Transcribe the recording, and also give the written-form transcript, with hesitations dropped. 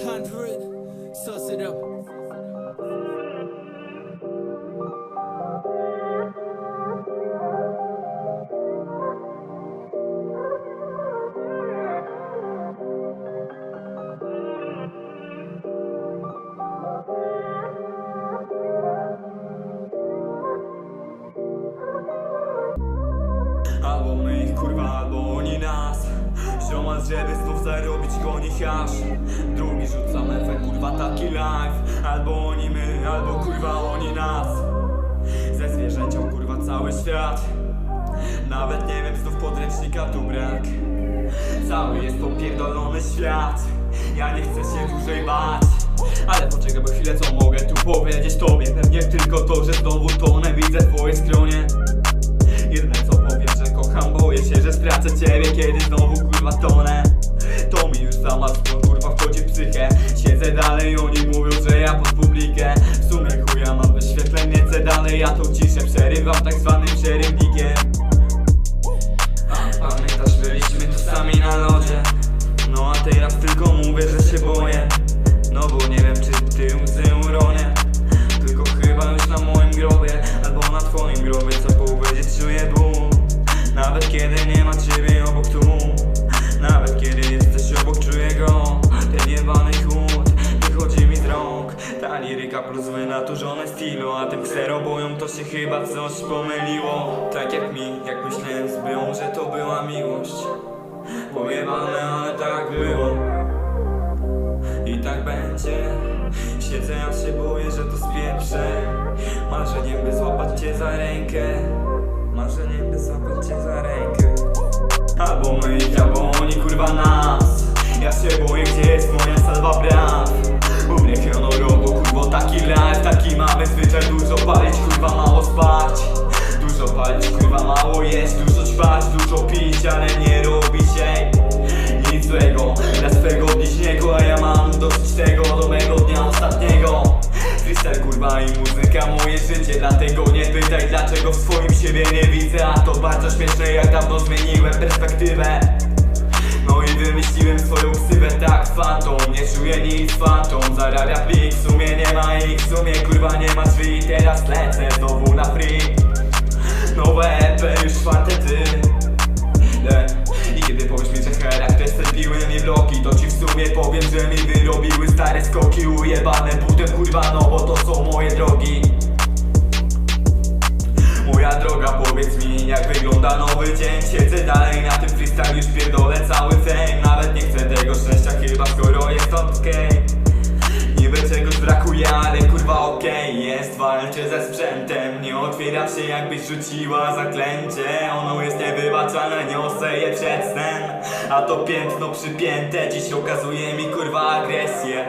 100, suss it up. Albo my ich kurwa, albo oni nas. Ziomal, żeby znów zarobić koni hasz. Drugi rzucam efekt, kurwa taki live. Albo oni my, albo kurwa oni nas. Ze zwierzęcią kurwa cały świat. Nawet nie wiem, znów podręcznika tu brak. Cały jest popierdolony świat. Ja nie chcę się dłużej bać. Ale poczekaj, bo chwilę, co mogę tu powiedzieć tobie. Pewnie tylko to, że znowu tonę, widzę twoje skronie. Jedyne co powiem, że kocham, boję się, że stracę ciebie, kiedy znowu kurwa tonę. To mi już za mocno kurwa wchodzi w psychę. Siedzę dalej, oni mówią, że ja pod publikę. W sumie chuja mam wyświetlenie, co dalej, ja tą ciszę przerywam tak zwanym przerywnikiem. A pamiętasz, byliśmy tu sami na lodzie. No a teraz tylko mówię, że się boję. No bo nie wiem, czy ty łzy uronię. Tylko chyba już na moim grobie, albo na twoim grobie, co powiedzieć, czuję ból. Nawet kiedy nie ma ciebie obok tu. Nawet kiedy jesteś obok, czuję go. Ten jebany chłód wychodzi mi z rąk. Ta liryka plus wynaturzone stylu. A tym kserobojom to się chyba coś pomyliło. Tak jak mi, jak myślałem z byłą, że to była miłość. Pojebane, ale tak było. I tak będzie. Siedzę, ja się boję, że to spieprzę. Marzeniem by złapać cię za rękę. Marzeniem by złapać cię za rękę. Albo my, albo oni, kurwa nas. Ja się boję, gdzie jest moja salwa praw. U mnie honorowo, kurwo, taki life. Taki mamy zwyczaj, dużo palić, kurwa, mało spać. Dużo palić, kurwa, mało jeść. Dużo ćpać, dużo pić, ale nie robi się nic złego dla swego bliźniego, a ja mam dosyć tego do mego dnia ostatniego. Freestyle kurwa i muzyka, moje życie, dlatego nie pytaj dlaczego w swoim siebie nie widzę. A to bardzo śmieszne, jak dawno zmieniłem perspektywę. No i wymyśliłem swoją ksywę, tak fantom. Nie czuję nic, fantom zarabia plik. W sumie nie ma ich, w sumie kurwa nie ma drzwi. Teraz lecę znowu na free. Nowe EP, już czwarte ty. I kiedy powiesz mi, że charakter strzeliły mi bloki, to ci w sumie powiem, że mi wyrobiły stare skoki ujebane butem, kurwa, no bo to są moje drogi. Moja droga, powiedz mi, jak wygląda nowy dzień. Siedzę dalej na tym freestyle, już pierdolę cały fame. Nawet nie chcę tego szczęścia chyba, skoro jest okej. Niby czegoś brakuje, ale kurwa okej jest. Walczę ze sprzętem, nie otwieram się, jakbyś rzuciła zaklęcie. Ono jest niewybaczalne, niosę je przed snem. A to piętno przypięte dziś okazuje mi kurwa agresję.